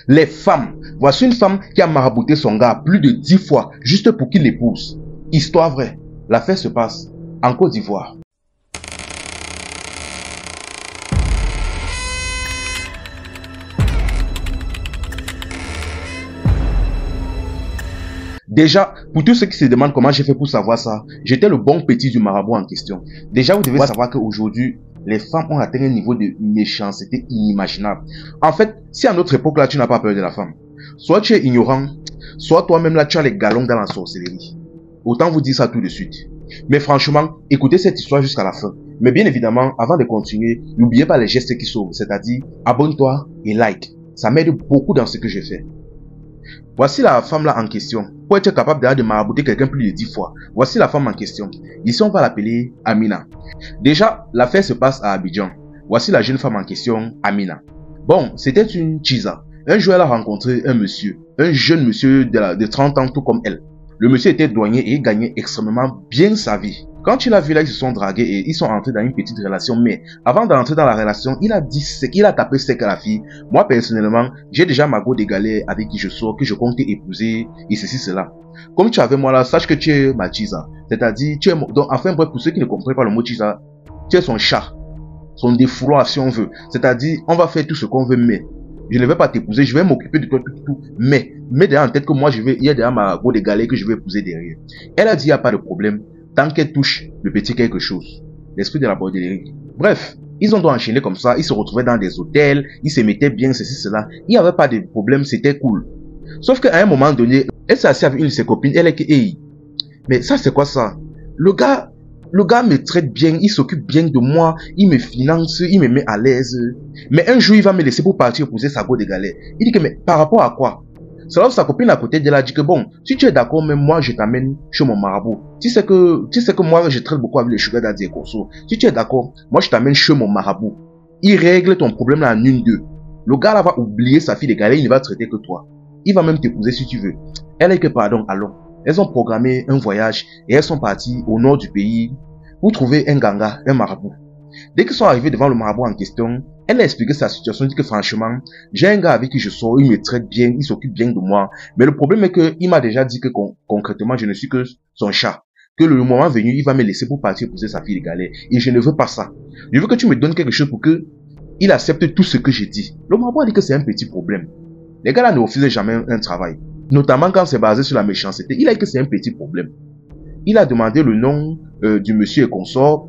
Les femmes. Voici une femme qui a marabouté son gars plus de 10 fois juste pour qu'il l'épouse. Histoire vraie. L'affaire se passe en Côte d'Ivoire. Déjà, pour tous ceux qui se demandent comment j'ai fait pour savoir ça, j'étais le bon petit du marabout en question. Déjà, vous devez savoir qu'aujourd'hui, les femmes ont atteint un niveau de méchanceté inimaginable. En fait, si à notre époque là, tu n'as pas peur de la femme, soit tu es ignorant, soit toi-même là, tu as les galons dans la sorcellerie. Autant vous dire ça tout de suite. Mais franchement, écoutez cette histoire jusqu'à la fin. Mais bien évidemment, avant de continuer, n'oubliez pas les gestes qui sauvent, c'est-à-dire abonne-toi et like. Ça m'aide beaucoup dans ce que je fais. Voici la femme là en question. Pour être capable de marabouter quelqu'un plus de 10 fois. Voici la femme en question. Ici, on va l'appeler Amina. Déjà, l'affaire se passe à Abidjan. Voici la jeune femme en question, Amina. Bon, c'était une Chiza. Un jour, elle a rencontré un monsieur. Un jeune monsieur de 30 ans, tout comme elle. Le monsieur était douanier et il gagnait extrêmement bien sa vie. Quand il a vu là, ils se sont dragués et ils sont entrés dans une petite relation. Mais avant d'entrer dans la relation, il a dit sec, il a tapé sec à la fille. Moi, personnellement, j'ai déjà ma go de galère avec qui je sors, que je compte épouser et ceci, cela. Comme tu es avec moi là, sache que tu es ma Chiza. C'est-à-dire, tu es donc, enfin, bref, pour ceux qui ne comprennent pas le mot Chiza, tu es son chat. Son défouloir, si on veut. C'est-à-dire, on va faire tout ce qu'on veut, mais je ne vais pas t'épouser, je vais m'occuper de toi, tout. Mais derrière en tête que moi, il y a derrière ma go de galère que je vais épouser derrière. Elle a dit, il n'y a pas de problème. Tant qu'elle touche le petit quelque chose. L'esprit de la bordellerie. Bref, ils ont donc enchaîné comme ça. Ils se retrouvaient dans des hôtels. Ils se mettaient bien, ceci, cela. Il n'y avait pas de problème. C'était cool. Sauf qu'à un moment donné, elle s'est assise avec une de ses copines. Elle est que, hey, mais ça, c'est quoi ça? Le gars me traite bien. Il s'occupe bien de moi. Il me finance. Il me met à l'aise. Mais un jour, il va me laisser pour partir épouser sa go de galère. Il dit que, mais par rapport à quoi? C'est là où sa copine à côté d'elle a dit que bon, si tu es d'accord, même moi je t'amène chez mon marabout. Tu sais que moi je traite beaucoup avec les sugar daddy et corso. Si tu es d'accord, moi je t'amène chez mon marabout. Il règle ton problème là en 1-2. Le gars là va oublier sa fille de galère, il ne va traiter que toi. Il va même t'épouser si tu veux. Elle est que pardon, allons. Elles ont programmé un voyage et elles sont parties au nord du pays pour trouver un ganga, un marabout. Dès qu'ils sont arrivés devant le marabout en question, elle a expliqué sa situation, dit que franchement, j'ai un gars avec qui je sors, il me traite bien, il s'occupe bien de moi. Mais le problème est que il m'a déjà dit que concrètement, je ne suis que son chat. Que le moment venu, il va me laisser pour partir épouser sa fille de galère. Et je ne veux pas ça. Je veux que tu me donnes quelque chose pour que il accepte tout ce que j'ai dit. Le marabout a dit que c'est un petit problème. Les gars là ne refusent jamais un travail. Notamment quand c'est basé sur la méchanceté. Il a dit que c'est un petit problème. Il a demandé le nom du monsieur et consort.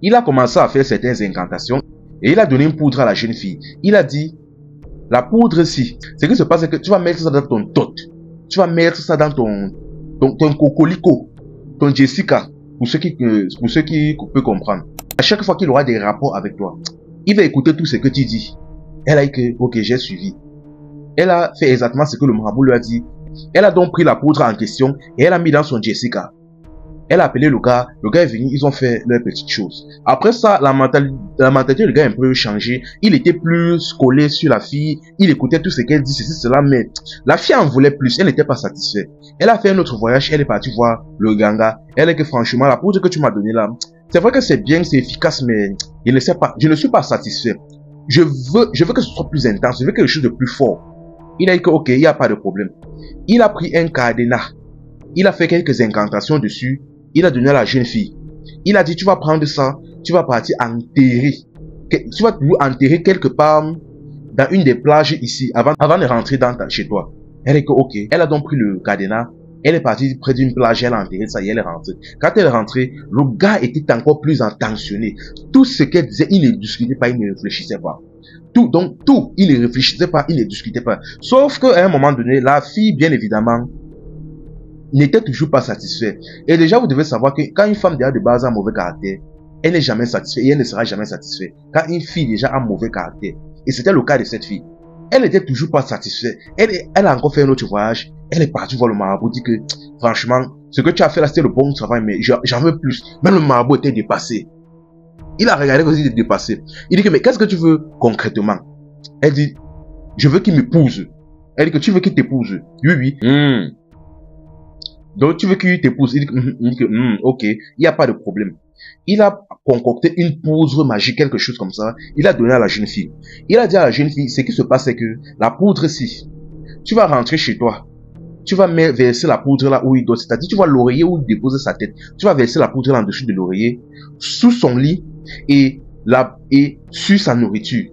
Il a commencé à faire certaines incantations. Et il a donné une poudre à la jeune fille. Il a dit, la poudre-ci, ce qui se passe, c'est que tu vas mettre ça dans ton tot. Tu vas mettre ça dans ton cocolico, ton Jessica, pour ceux qui peuvent comprendre. À chaque fois qu'il aura des rapports avec toi, il va écouter tout ce que tu dis. Elle a dit que, ok, j'ai suivi. Elle a fait exactement ce que le marabout lui a dit. Elle a donc pris la poudre en question et elle a mis dans son Jessica. Elle a appelé le gars est venu, ils ont fait leur petite chose. Après ça, la mentalité du gars a un peu changé. Il était plus collé sur la fille, il écoutait tout ce qu'elle dit, ceci, cela, mais la fille en voulait plus, elle n'était pas satisfaite. Elle a fait un autre voyage, elle est partie voir le ganga. Elle est que franchement, la poudre que tu m'as donnée là, c'est vrai que c'est bien, c'est efficace, mais je ne suis pas satisfait. Je veux que ce soit plus intense, je veux quelque chose de plus fort. Il a dit que ok, il n'y a pas de problème. Il a pris un cadenas, il a fait quelques incantations dessus. Il a donné à la jeune fille. Il a dit, tu vas prendre ça, tu vas partir enterrer. Tu vas enterrer quelque part dans une des plages ici, avant de rentrer chez toi. Elle est que, ok. Elle a donc pris le cadenas. Elle est partie près d'une plage, elle a enterré ça et elle est rentrée. Quand elle est rentrée, le gars était encore plus intentionné. Tout ce qu'elle disait, il ne discutait pas, il ne réfléchissait pas. Il ne réfléchissait pas, il ne discutait pas. Sauf qu'à un moment donné, la fille, bien évidemment, n'était toujours pas satisfait. Et déjà, vous devez savoir que quand une femme déjà de base a un mauvais caractère, elle n'est jamais satisfaite et elle ne sera jamais satisfaite. Quand une fille déjà a un mauvais caractère, et c'était le cas de cette fille, elle n'était toujours pas satisfaite. Elle a encore fait un autre voyage. Elle est partie voir le marabout, dit que franchement, ce que tu as fait là, c'était le bon travail, mais j'en veux plus. Même le marabout était dépassé. Il a regardé comme s'il était dépassé. Il dit que, mais qu'est-ce que tu veux concrètement? Elle dit, je veux qu'il m'épouse. Elle dit que tu veux qu'il t'épouse. Oui. Donc, tu veux qu'il t'épouse. Il dit que, ok, il n'y a pas de problème. il a concocté une poudre magique, quelque chose comme ça. Il a donné à la jeune fille. Il a dit à la jeune fille, ce qui se passe, c'est que la poudre-ci, tu vas rentrer chez toi. Tu vas verser la poudre là où il doit, c'est-à-dire tu vois l'oreiller où il dépose sa tête. Tu vas verser la poudre là en dessous de l'oreiller, sous son lit et sur sa nourriture.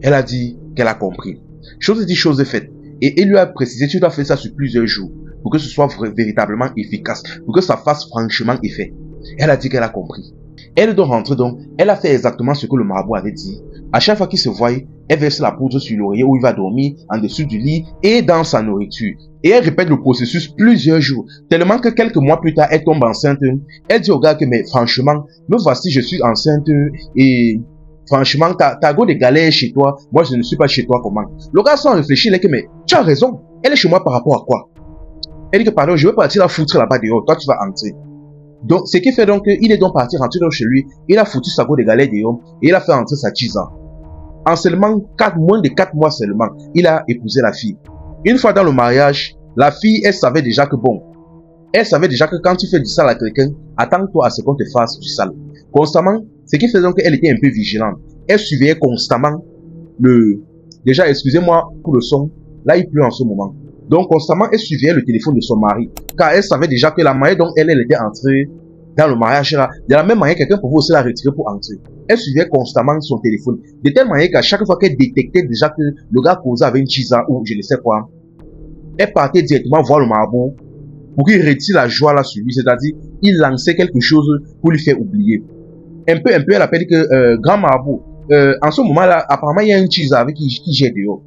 Elle a dit qu'elle a compris. Chose dit, chose faite. Et il lui a précisé, tu dois faire ça sur plusieurs jours pour que ce soit véritablement efficace, pour que ça fasse franchement effet. Elle a dit qu'elle a compris. Elle doit rentrer donc, elle a fait exactement ce que le marabout avait dit. À chaque fois qu'il se voit, elle verse la poudre sur l'oreiller où il va dormir, en dessous du lit et dans sa nourriture. Et elle répète le processus plusieurs jours, tellement que quelques mois plus tard, elle tombe enceinte. Elle dit au gars que, mais franchement, me voici, je suis enceinte et franchement, t'as go des galères chez toi, moi je ne suis pas chez toi, comment? Le gars sans réfléchir, il est que, mais tu as raison, elle est chez moi par rapport à quoi? Elle dit que, pardon, je veux partir la foutre là-bas dehors, toi tu vas entrer. Donc, ce qui fait donc qu'il est donc parti rentrer donc chez lui, il a foutu sa go des galères dehors et il a fait entrer sa tisa. En seulement moins de 4 mois seulement, il a épousé la fille. Une fois dans le mariage, la fille, elle savait déjà que bon, elle savait déjà que quand tu fais du sale à quelqu'un, attends-toi à ce qu'on te fasse du sale. Constamment, ce qui fait donc qu'elle était un peu vigilante. Elle surveillait constamment déjà, excusez-moi pour le son, là il pleut en ce moment. Donc constamment, elle surveillait le téléphone de son mari, car elle savait déjà que la manière dont elle était entrée dans le mariage là, de la même manière, quelqu'un pouvait aussi la retirer pour entrer. Elle surveillait constamment son téléphone, de telle manière qu'à chaque fois qu'elle détectait déjà que le gars causait avec une chisa ou je ne sais quoi, elle partait directement voir le marabout pour qu'il retire la joie là sur lui, c'est-à-dire il lançait quelque chose pour lui faire oublier. Un peu, elle appelle que grand marabout, en ce moment-là, apparemment il y a une chisa avec qui gère dehors.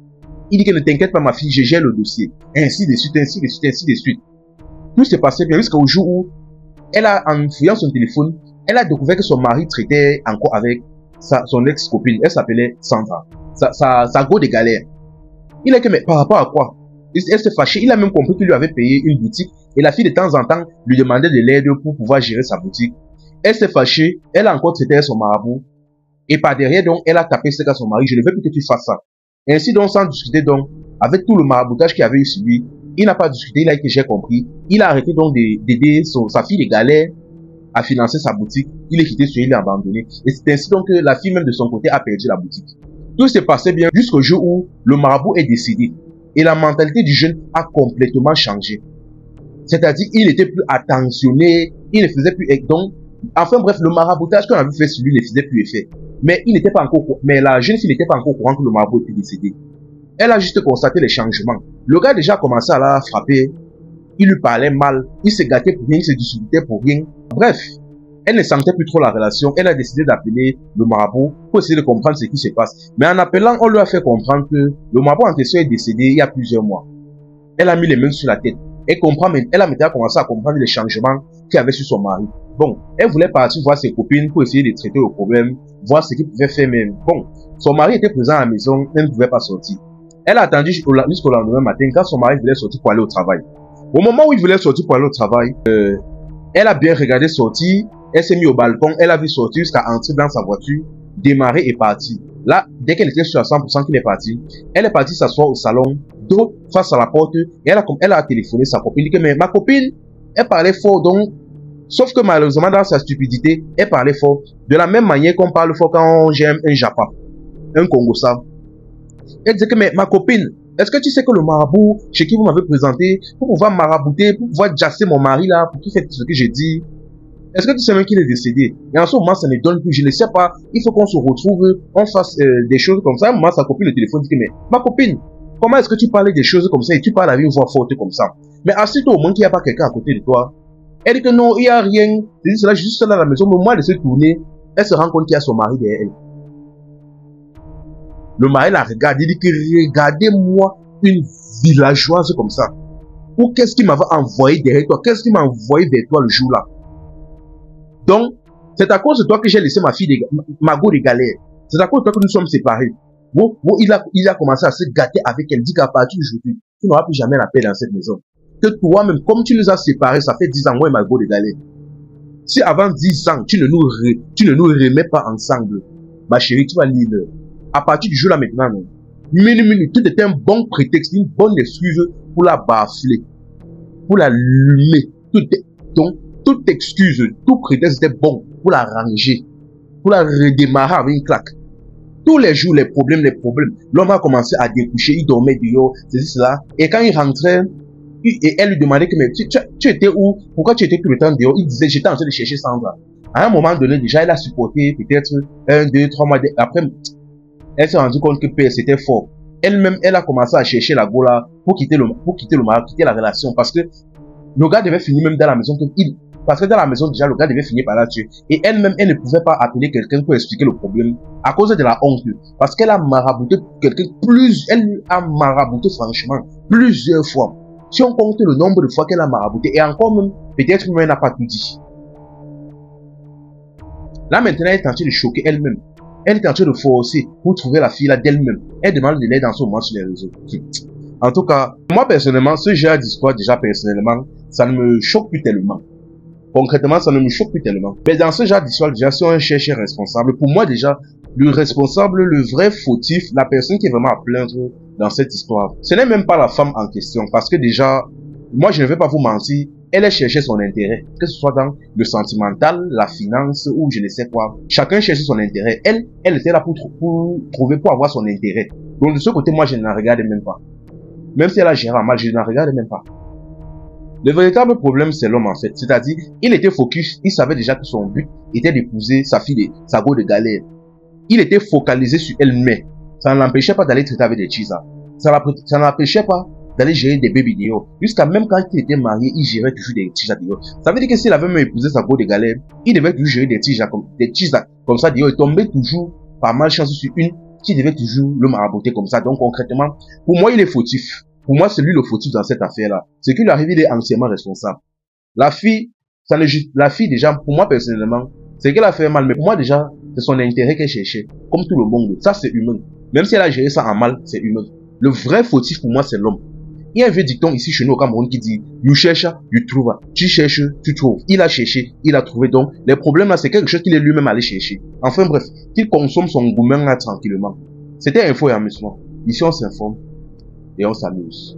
Il dit que ne t'inquiète pas ma fille, je gère le dossier. Ainsi de suite, ainsi de suite, ainsi de suite. Tout s'est passé bien jusqu'au jour où elle a, en fouillant son téléphone, elle a découvert que son mari traitait encore avec son ex-copine. Elle s'appelait Sandra. Sa go de galère. Il a dit que, mais par rapport à quoi? Elle s'est fâchée. Il a même compris qu'il lui avait payé une boutique. Et la fille de temps en temps lui demandait de l'aide pour pouvoir gérer sa boutique. Elle s'est fâchée. Elle a encore traité son marabout. Et par derrière, donc, elle a tapé ce qu'à son mari. Je ne veux plus que tu fasses ça. Ainsi donc, sans discuter donc, avec tout le maraboutage qu'il y avait eu sur lui, il n'a pas discuté, il a dit que j'ai compris. Il a arrêté donc d'aider sa fille de galère à financer sa boutique. Il est quitté sur elle, il est abandonné. Et c'est ainsi donc que la fille même de son côté a perdu la boutique. Tout s'est passé bien jusqu'au jour où le marabout est décédé. Et la mentalité du jeune a complètement changé. C'est-à-dire, il était plus attentionné, il ne faisait plus... Donc, enfin bref, le maraboutage qu'on avait fait sur lui ne faisait plus effet. Mais il n'était pas encore, mais la jeune fille n'était pas encore au courant que le marabout était décédé. Elle a juste constaté les changements. Le gars déjà commencé à la frapper. Il lui parlait mal. Il se gâtait pour rien, il se disputait pour rien. Bref, elle ne sentait plus trop la relation. Elle a décidé d'appeler le marabout pour essayer de comprendre ce qui se passe. Mais en appelant, on lui a fait comprendre que le marabout en question est décédé il y a plusieurs mois. Elle a mis les mains sur la tête. Elle a maintenant commencé à comprendre les changements qu'il y avait sur son mari. Bon, elle voulait partir voir ses copines pour essayer de traiter le problème, voir ce qu'il pouvait faire même. Bon, son mari était présent à la maison, elle ne pouvait pas sortir. Elle a attendu jusqu'au lendemain matin quand son mari voulait sortir pour aller au travail. Au moment où il voulait sortir pour aller au travail, elle a bien regardé sortir, elle s'est mise au balcon, elle a vu sortir jusqu'à entrer dans sa voiture, démarrer et partir. Là, dès qu'elle était sur à 100% qu'il est parti, elle est partie s'asseoir au salon, dos face à la porte, et elle a téléphoné sa copine, dit que mais ma copine, elle parlait fort donc, sauf que malheureusement dans sa stupidité, elle parlait fort, de la même manière qu'on parle fort quand j'aime un Japa, un Congosa. Elle disait que mais ma copine, est-ce que tu sais que le marabout chez qui vous m'avez présenté, pour pouvoir marabouter, pour pouvoir jasser mon mari là, pour qu'il fasse ce que j'ai dit, est-ce que tu sais même qu'il est décédé? Et en ce moment, ça ne donne plus. Je ne sais pas. Il faut qu'on se retrouve, on fasse des choses comme ça. Moi, sa copine, le téléphone dit que, mais ma copine, comment est-ce que tu parles des choses comme ça et tu parles avec une voix forte comme ça? Mais assis-toi au moins qu'il n'y a pas quelqu'un à côté de toi. Elle dit que non, il n'y a rien. Elle dit cela juste là à la maison. Mais moi, elle se tourner. Elle se rend compte qu'il y a son mari derrière elle. Le mari la regarde. Il dit que regardez-moi une villageoise comme ça. Ou qu'est-ce qui m'avait envoyé derrière toi? Qu'est-ce qui m'a envoyé vers toi le jour-là? Donc, c'est à cause de toi que j'ai laissé ma fille, ma go de galère. C'est à cause de toi que nous sommes séparés. Bon, il a commencé à se gâter avec elle. Dit qu'à partir d'aujourd'hui, tu n'auras plus jamais la paix dans cette maison. Que toi-même, comme tu nous as séparés, ça fait 10 ans, moi et ma go de galère. Si avant 10 ans, tu ne nous remets pas ensemble, ma chérie, tu vas lire. À partir du jour là maintenant, non. Tout était un bon prétexte, une bonne excuse pour la bafler, pour la lumer. Donc, toute excuse, tout prétexte était bon pour la ranger, pour la redémarrer avec une claque. Tous les jours, les problèmes. L'homme a commencé à découcher, il dormait dehors, ceci, cela. Et quand il rentrait, et elle lui demandait que, mais tu étais où? Pourquoi tu étais tout le temps dehors? Il disait, j'étais en train de chercher Sandra. À un moment donné, déjà, elle a supporté peut-être 1, 2, 3 mois. Après, elle s'est rendue compte que c'était fort. Elle-même, elle a commencé à chercher la gola pour quitter le mari, quitter la relation. Parce que le gars devait finir même dans la maison parce que dans la maison, déjà, le gars devait finir par la tuer. Et elle-même, elle ne pouvait pas appeler quelqu'un pour expliquer le problème à cause de la honte. Parce qu'elle a marabouté quelqu'un elle a marabouté franchement plusieurs fois. Si on compte le nombre de fois qu'elle a marabouté, et encore même, peut-être même elle n'a pas tout dit. Là maintenant, elle est en train de choquer elle-même. Elle est en train de forcer pour trouver la fille là d'elle-même. Elle demande de l'aide en ce moment sur les réseaux. En tout cas, moi personnellement, ce genre d'histoire déjà personnellement, ça ne me choque plus tellement. Concrètement, ça ne me choque plus tellement. Mais dans ce genre d'histoire, déjà, si on cherche un responsable, pour moi déjà, le responsable, le vrai fautif, la personne qui est vraiment à plaindre dans cette histoire, ce n'est même pas la femme en question. Parce que déjà, moi je ne vais pas vous mentir, elle a cherché son intérêt. Que ce soit dans le sentimental, la finance ou je ne sais quoi. Chacun cherchait son intérêt. Elle était là pour avoir son intérêt. Donc de ce côté, moi je ne la regarde même pas. Même si elle a géré mal, je ne la regarde même pas. Le véritable problème, c'est l'homme en fait. C'est-à-dire, il était focus, il savait déjà que son but était d'épouser sa fille, sa go de galère. Il était focalisé sur elle, mais ça ne l'empêchait pas d'aller traiter avec des cheesas. Ça ne l'empêchait pas d'aller gérer des bébés dehors. Jusqu'à même quand il était marié, il gérait toujours des cheesas dehors. Ça veut dire que s'il avait même épousé sa go de galère, il devait toujours gérer des cheesas comme ça dehors. Il tombait toujours par malchance sur une qui devait toujours le marabouter comme ça. Donc concrètement, pour moi, il est fautif. Pour moi, c'est lui le fautif dans cette affaire-là. Ce qui lui arrive, il est entièrement responsable. La fille déjà, pour moi personnellement, c'est qu'elle a fait mal, mais pour moi déjà, c'est son intérêt qu'elle cherchait. Comme tout le monde. Ça, c'est humain. Même si elle a géré ça en mal, c'est humain. Le vrai fautif pour moi, c'est l'homme. Il y a un vieux dicton ici chez nous au Cameroun qui dit, you cherches, you trouves. Tu cherches, tu trouves. Il a cherché, il a trouvé. Donc, les problèmes là, c'est quelque chose qu'il est lui-même allé chercher. Enfin bref, qu'il consomme son gourmand là tranquillement. C'était Info et Amusement. Ici, on s'informe et on s'amuse.